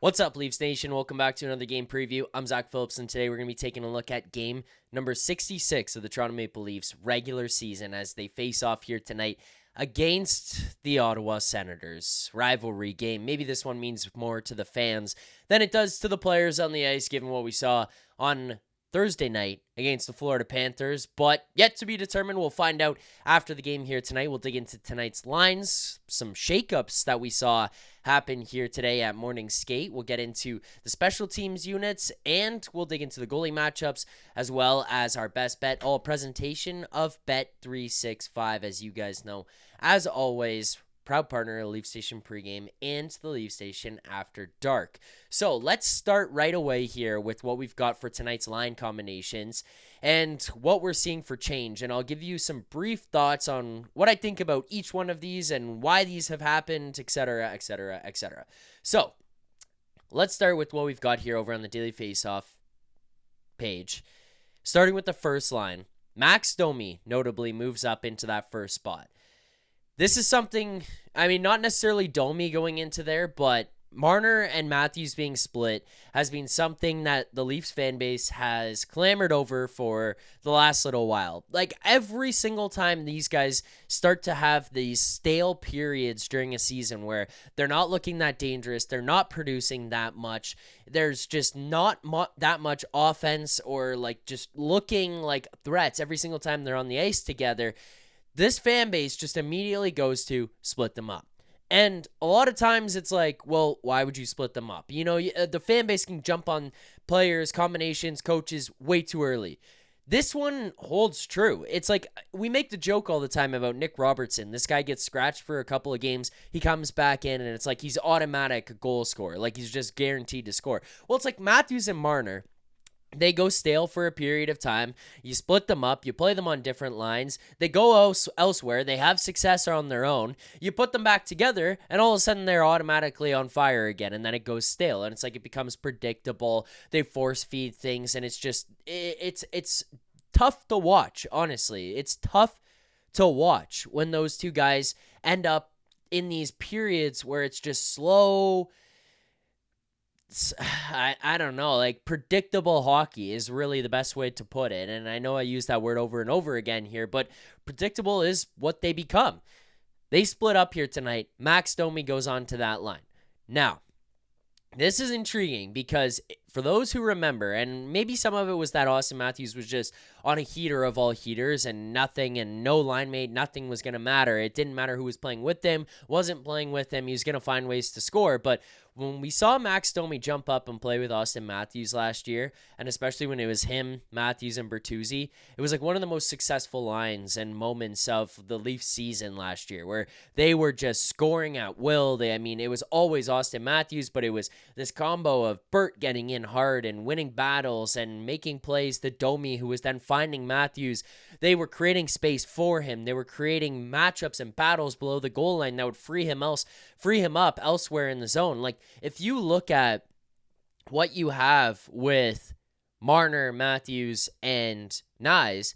What's up, Leafs Nation? Welcome back to another game preview. I'm Zack Phillips, and today we're going to be taking a look at game number 66 of the Toronto Maple Leafs regular season as they face off here tonight against the Ottawa Senators. Rivalry game. Maybe this one means more to the fans than it does to the players on the ice, given what we saw on Thursday night against the Florida Panthers, but yet to be determined. We'll find out after the game here tonight. We'll dig into tonight's lines, some shakeups that we saw happen here today at morning skate. We'll get into the special teams units, and we'll dig into the goalie matchups, as well as our best bet, all presentation of Bet365, as you guys know. As always, proud partner of Leaf Station pregame and the Leaf Station After Dark. So let's start right away here with what we've got for tonight's line combinations and what we're seeing for change. And I'll give you some brief thoughts on what I think about each one of these and why these have happened, etc., etc., etc. So let's start with what we've got here over on the Daily Faceoff page. Starting with the first line, Max Domi notably moves up into that first spot. This is something, not necessarily Domi going into there, but Marner and Matthews being split has been something that the Leafs fan base has clamored over for the last little while. Like every single time these guys start to have these stale periods during a season where they're not looking that dangerous, they're not producing that much, there's just not that much offense or like just looking like threats every single time they're on the ice together. This fan base just immediately goes to split them up. And a lot of times it's like, well, why would you split them up? The fan base can jump on players, combinations, coaches way too early. This one holds true. It's like we make the joke all the time about Nick Robertson. This guy gets scratched for a couple of games. He comes back in and it's like he's automatic goal scorer. Like he's just guaranteed to score. Well, it's like Matthews and Marner. They go stale for a period of time. You split them up. You play them on different lines. They go elsewhere. They have success on their own. You put them back together, and all of a sudden they're automatically on fire again, and then it goes stale. And it's like it becomes predictable. They force feed things, and it's just it's tough to watch, honestly. It's tough to watch when those two guys end up in these periods where it's just slow. I don't know, like predictable hockey is really the best way to put it. And I know I use that word over and over again here, but predictable is what they become. They split up here tonight. Max Domi goes on to that line. Now, this is intriguing because for those who remember, and maybe some of it was that Austin Matthews was just on a heater of all heaters and nothing and no line mate, nothing was going to matter. It didn't matter who was playing with him, wasn't playing with him. He was going to find ways to score. But when we saw Max Domi jump up and play with Austin Matthews last year, and especially when it was him, Matthews, and Bertuzzi, it was like one of the most successful lines and moments of the Leafs season last year where they were just scoring at will. It was always Austin Matthews, but it was this combo of Bert getting in hard and winning battles and making plays to Domi, who was then finding Matthews. They were creating space for him. They were creating matchups and battles below the goal line that would free him up elsewhere in the zone. Like if you look at what you have with Marner, Matthews, and Nyes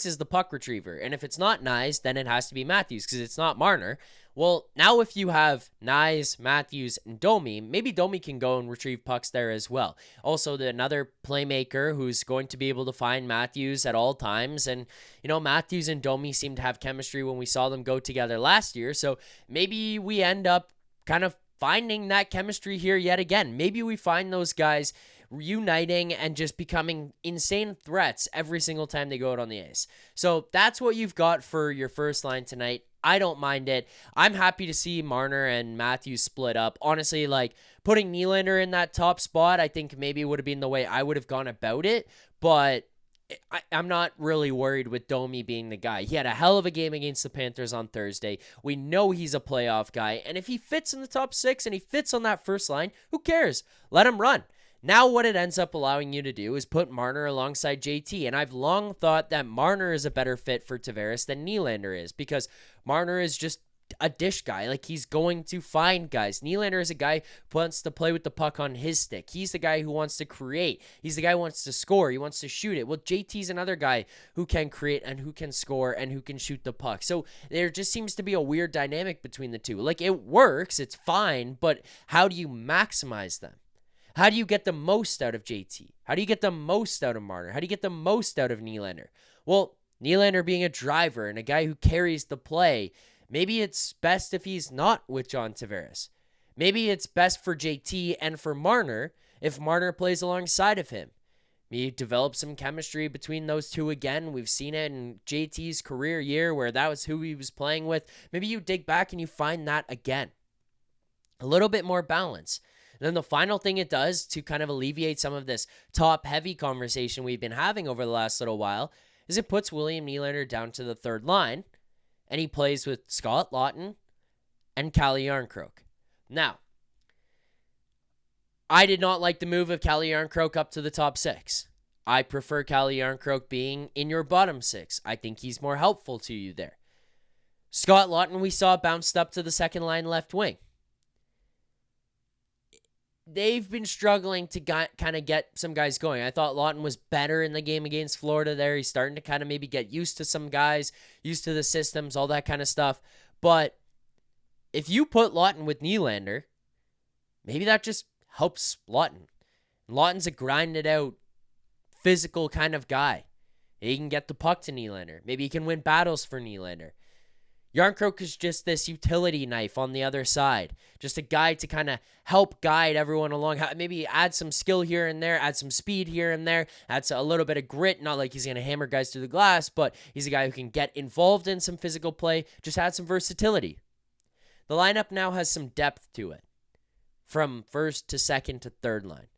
is the puck retriever. And if it's not Nyes, then it has to be Matthews because it's not Marner. Well, now if you have Nyes, Matthews, and Domi, maybe Domi can go and retrieve pucks there as well. Also, another playmaker who's going to be able to find Matthews at all times. And, Matthews and Domi seem to have chemistry when we saw them go together last year. So maybe we end up kind of finding that chemistry here yet again. Maybe we find those guys reuniting and just becoming insane threats every single time they go out on the ice. So that's what you've got for your first line tonight. I don't mind it. I'm happy to see Marner and Matthews split up. Honestly, like putting Nylander in that top spot, I think maybe would have been the way I would have gone about it. But I'm not really worried with Domi being the guy. He had a hell of a game against the Panthers on Thursday. We know he's a playoff guy. And if he fits in the top six and he fits on that first line, who cares? Let him run. Now what it ends up allowing you to do is put Marner alongside JT, and I've long thought that Marner is a better fit for Tavares than Nylander is because Marner is just a dish guy. Like, he's going to find guys. Nylander is a guy who wants to play with the puck on his stick. He's the guy who wants to create. He's the guy who wants to score. He wants to shoot it. Well, JT's another guy who can create and who can score and who can shoot the puck. So there just seems to be a weird dynamic between the two. Like, it works. It's fine. But how do you maximize them? How do you get the most out of JT? How do you get the most out of Marner? How do you get the most out of Nylander? Well, Nylander being a driver and a guy who carries the play, maybe it's best if he's not with John Tavares. Maybe it's best for JT and for Marner if Marner plays alongside of him. Maybe develop some chemistry between those two again. We've seen it in JT's career year where that was who he was playing with. Maybe you dig back and you find that again. A little bit more balance. And then the final thing it does to kind of alleviate some of this top-heavy conversation we've been having over the last little while is it puts William Nylander down to the third line, and he plays with Scott Laughton and Calle Jarnkrok. Now, I did not like the move of Calle Jarnkrok up to the top six. I prefer Calle Jarnkrok being in your bottom six. I think he's more helpful to you there. Scott Laughton, we saw bounced up to the second line left wing. They've been struggling to kind of get some guys going. I thought Laughton was better in the game against Florida there. He's starting to kind of maybe get used to some guys, used to the systems, all that kind of stuff. But if you put Laughton with Nylander, maybe that just helps Laughton. Laughton's a grinded out, physical kind of guy. He can get the puck to Nylander. Maybe he can win battles for Nylander. Jarnkrok is just this utility knife on the other side. Just a guy to kind of help guide everyone along. Maybe add some skill here and there, add some speed here and there, add a little bit of grit. Not like he's going to hammer guys through the glass, but he's a guy who can get involved in some physical play. Just add some versatility. The lineup now has some depth to it. From first to second to third line.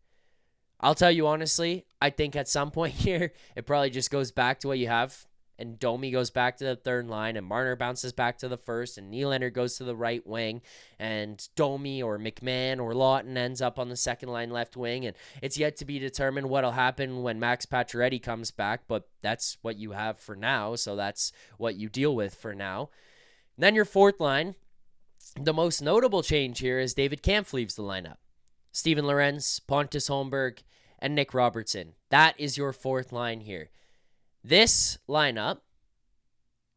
I'll tell you honestly, I think at some point here, it probably just goes back to what you have. And Domi goes back to the third line, and Marner bounces back to the first, and Nylander goes to the right wing, and Domi or McMahon or Laughton ends up on the second line left wing, and it's yet to be determined what'll happen when Max Pacioretty comes back, but that's what you have for now, so that's what you deal with for now. And then your fourth line, the most notable change here is David Kampf leaves the lineup. Steven Lorenz, Pontus Holmberg, and Nick Robertson. That is your fourth line here. This lineup,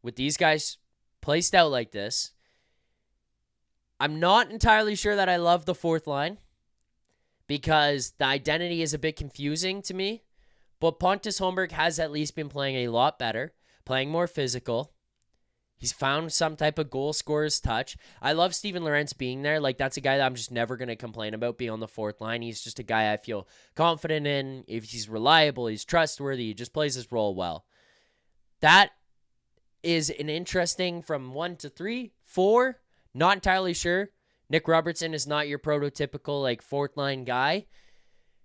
with these guys placed out like this, I'm not entirely sure that I love the fourth line because the identity is a bit confusing to me. But Pontus Holmberg has at least been playing a lot better, playing more physical. He's found some type of goal scorer's touch. I love Steven Lorenz being there. Like, that's a guy that I'm just never going to complain about being on the fourth line. He's just a guy I feel confident in. If he's reliable, he's trustworthy, he just plays his role well. That is an interesting from 1 to 3. 4, not entirely sure. Nick Robertson is not your prototypical, like, fourth line guy.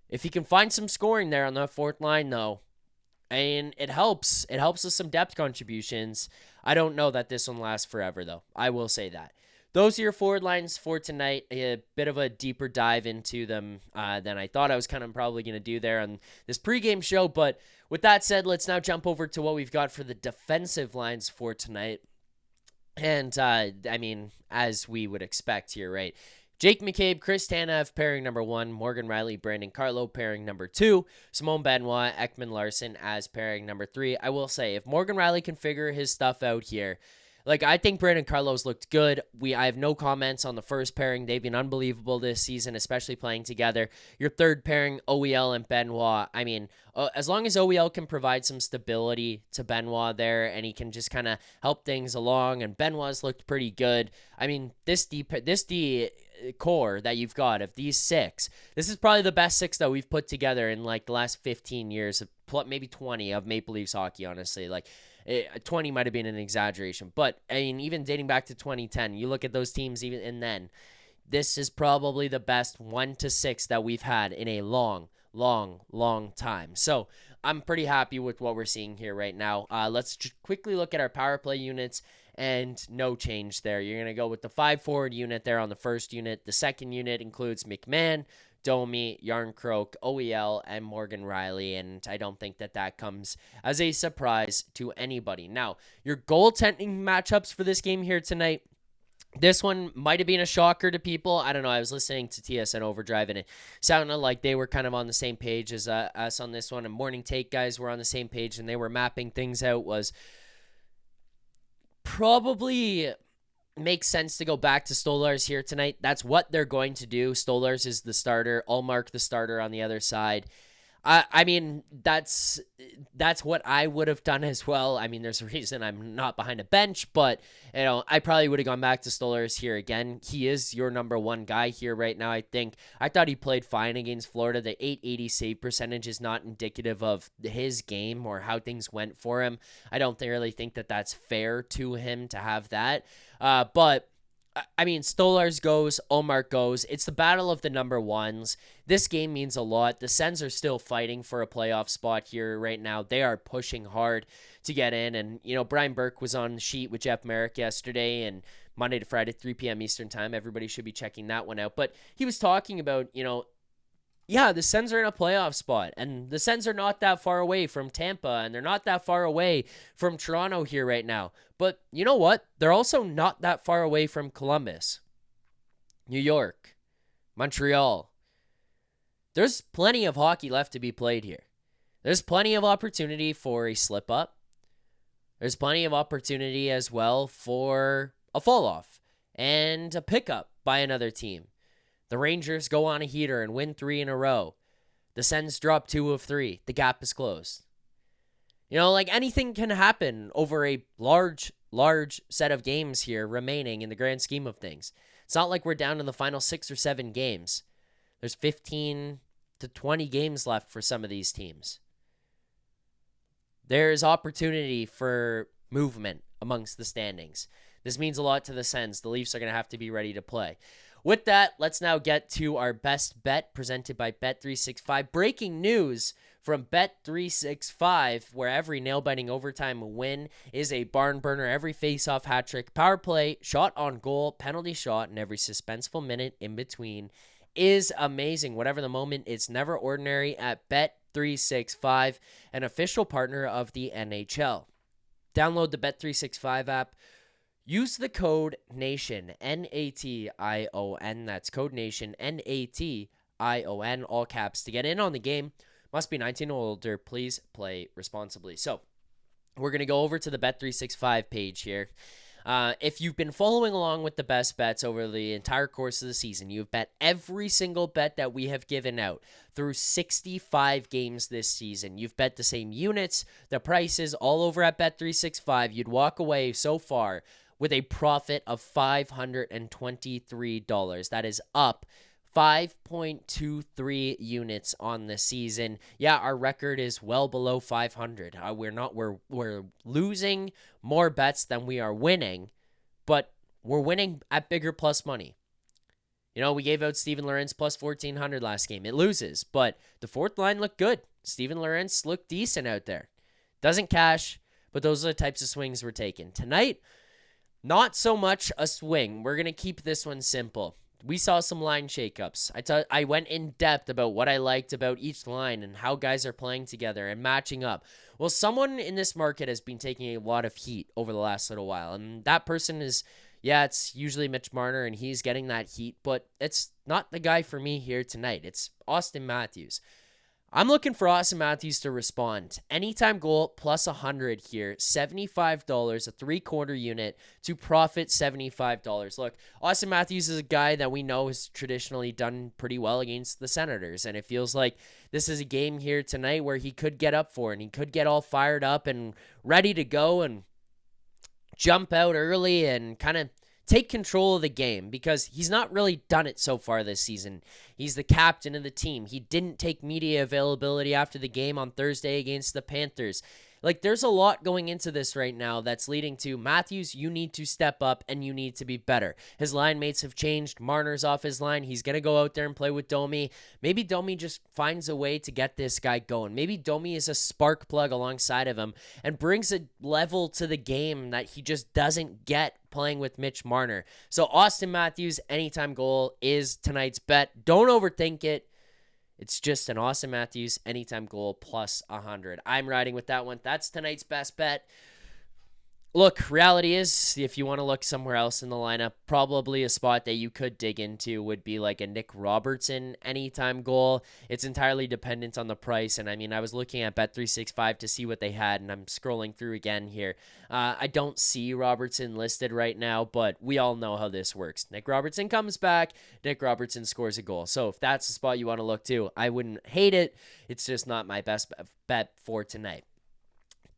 If he can find some scoring there on the fourth line, though, and it helps. It helps with some depth contributions. I don't know that this one lasts forever, though. I will say that. Those are your forward lines for tonight. A bit of a deeper dive into them than I thought I was kind of probably going to do there on this pregame show. But with that said, let's now jump over to what we've got for the defensive lines for tonight. And, as we would expect here, right? Jake McCabe, Chris Tanev, pairing number 1. Morgan Riley, Brandon Carlo, pairing number 2. Simone Benoit, Ekman Larson as pairing number 3. I will say, if Morgan Riley can figure his stuff out here, like, I think Brandon Carlo's looked good. I have no comments on the first pairing. They've been unbelievable this season, especially playing together. Your third pairing, OEL and Benoit. I mean, as long as OEL can provide some stability to Benoit there, and he can just kind of help things along, and Benoit's looked pretty good. I mean, this D core that you've got of these 6, this is probably the best 6 that we've put together in like the last 15 years, maybe 20 of Maple Leafs hockey, honestly. Like, 20 might have been an exaggeration, but I mean, even dating back to 2010, you look at those teams even, and then this is probably the best 1 to 6 that we've had in a long time. So I'm pretty happy with what we're seeing here right now. Let's just quickly look at our power play units, and no change there. You're going to go with the 5 forward unit there on the first unit. The second unit includes McMahon, Domi, Jarnkrok, OEL, and Morgan Riley, and I don't think that comes as a surprise to anybody. Now, your goaltending matchups for this game here tonight, This one might have been a shocker to people. I don't know. I was listening to TSN Overdrive, and it sounded like they were kind of on the same page as us on this one. And Morning Take guys were on the same page, and they were mapping things out. Was probably makes sense to go back to Stolarz here tonight. That's what they're going to do. Stolarz is the starter. Ullmark the starter on the other side. I mean, that's what I would have done as well. I mean, there's a reason I'm not behind a bench, but, I probably would have gone back to Stolarz here again. He is your number one guy here right now, I think. I thought he played fine against Florida. The .880 save percentage is not indicative of his game or how things went for him. I don't really think that that's fair to him to have that. But I mean, Stolarz goes, Ullmark goes. It's the battle of the number ones. This game means a lot. The Sens are still fighting for a playoff spot here right now. They are pushing hard to get in. And, Brian Burke was on the sheet with Jeff Merrick yesterday, and Monday to Friday, 3 p.m. Eastern time. Everybody should be checking that one out. But he was talking about, the Sens are in a playoff spot, and the Sens are not that far away from Tampa, and they're not that far away from Toronto here right now. But you know what? They're also not that far away from Columbus, New York, Montreal. There's plenty of hockey left to be played here. There's plenty of opportunity for a slip-up. There's plenty of opportunity as well for a fall-off and a pickup by another team. The Rangers go on a heater and win 3 in a row. The Sens drop 2 of 3. The gap is closed. Anything can happen over a large set of games here remaining in the grand scheme of things. It's not like we're down in the final 6 or 7 games. There's 15 to 20 games left for some of these teams. There's opportunity for movement amongst the standings. This means a lot to the Sens. The Leafs are going to have to be ready to play. With that, let's now get to our best bet presented by Bet365. Breaking news from Bet365, where every nail-biting overtime win is a barn burner. Every face-off hat trick, power play, shot on goal, penalty shot, and every suspenseful minute in between is amazing. Whatever the moment, it's never ordinary at Bet365, an official partner of the NHL. Download the Bet365 app. Use the code NATION, N-A-T-I-O-N. That's code NATION, N-A-T-I-O-N, all caps, to get in on the game. Must be 19 or older. Please play responsibly. So we're going to go over to the Bet365 page here. If you've been following along with the best bets over the entire course of the season, you've bet every single bet that we have given out through 65 games this season. You've bet the same units, the prices, all over at Bet365. You'd walk away so far with a profit of $523. That is up 5.23 units on the season. Yeah, our record is well below 500. We're losing more bets than we are winning, but we're winning at bigger plus money. We gave out Steven Lorentz plus 1,400 last game. It loses, but the fourth line looked good. Steven Lorentz looked decent out there. Doesn't cash, but those are the types of swings we're taking. Tonight, not so much a swing. We're going to keep this one simple. We saw some line shakeups. I went in depth about what I liked about each line and how guys are playing together and matching up. Well, someone in this market has been taking a lot of heat over the last little while, and that person is, it's usually Mitch Marner, and he's getting that heat, but it's not the guy for me here tonight. It's Auston Matthews. I'm looking for Auston Matthews to respond. Anytime goal plus 100 here, $75, a three-quarter unit to profit $75. Look, Auston Matthews is a guy that we know has traditionally done pretty well against the Senators, and it feels like this is a game here tonight where he could get up for it, and he could get all fired up and ready to go and jump out early and kind of take control of the game, because he's not really done it so far this season. He's the captain of the team. He didn't take media availability after the game on Thursday against the Panthers. There's a lot going into this right now that's leading to Matthews, you need to step up and you need to be better. His line mates have changed. Marner's off his line. He's going to go out there and play with Domi. Maybe Domi just finds a way to get this guy going. Maybe Domi is a spark plug alongside of him and brings a level to the game that he just doesn't get playing with Mitch Marner. So Auston Matthews, anytime goal is tonight's bet. Don't overthink it. It's just an Auston Matthews anytime goal plus 100. I'm riding with that one. That's tonight's best bet. Look, reality is, if you want to look somewhere else in the lineup, probably a spot that you could dig into would be like a Nick Robertson anytime goal. It's entirely dependent on the price. And I mean, I was looking at Bet365 to see what they had, and I'm scrolling through again here. I don't see Robertson listed right now, but we all know how this works. Nick Robertson comes back, Nick Robertson scores a goal. So if that's the spot you want to look to, I wouldn't hate it. It's just not my best bet for tonight.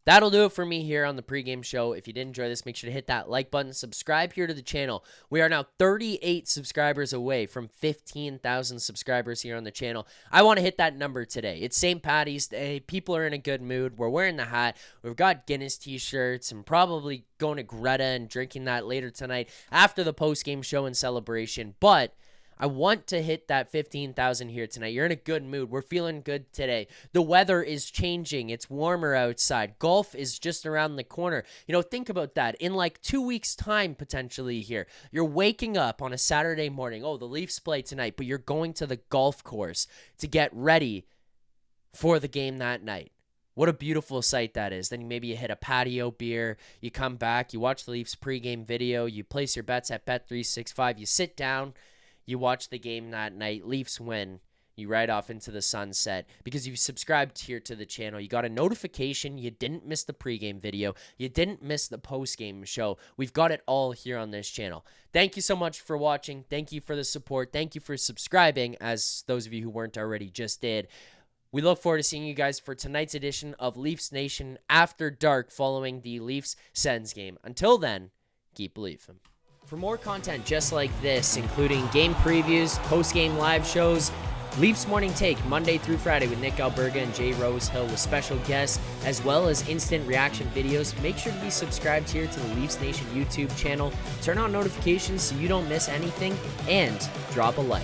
That'll do it for me here on the pregame show. If you did enjoy this, make sure to hit that like button. Subscribe here to the channel. We are now 38 subscribers away from 15,000 subscribers here on the channel. I want to hit that number today. It's St. Paddy's Day. People are in a good mood. We're wearing the hat. We've got Guinness t-shirts and probably going to Greta and drinking that later tonight after the postgame show and celebration. But I want to hit that 15,000 here tonight. You're in a good mood. We're feeling good today. The weather is changing. It's warmer outside. Golf is just around the corner. Think about that. In like 2 weeks' time, potentially here, you're waking up on a Saturday morning. Oh, the Leafs play tonight, but you're going to the golf course to get ready for the game that night. What a beautiful sight that is. Then maybe you hit a patio beer, you come back, you watch the Leafs pregame video, you place your bets at Bet365, you sit down, you watch the game that night, Leafs win, you ride off into the sunset because you've subscribed here to the channel. You got a notification. You didn't miss the pregame video. You didn't miss the postgame show. We've got it all here on this channel. Thank you so much for watching. Thank you for the support. Thank you for subscribing, as those of you who weren't already just did. We look forward to seeing you guys for tonight's edition of Leafs Nation After Dark following the Leafs-Sens game. Until then, keep believing. For more content just like this, including game previews, post-game live shows, Leafs Morning Take Monday through Friday with Nick Alberga and Jay Rosehill with special guests, as well as instant reaction videos, make sure to be subscribed here to the Leafs Nation YouTube channel. Turn on notifications so you don't miss anything, and drop a like.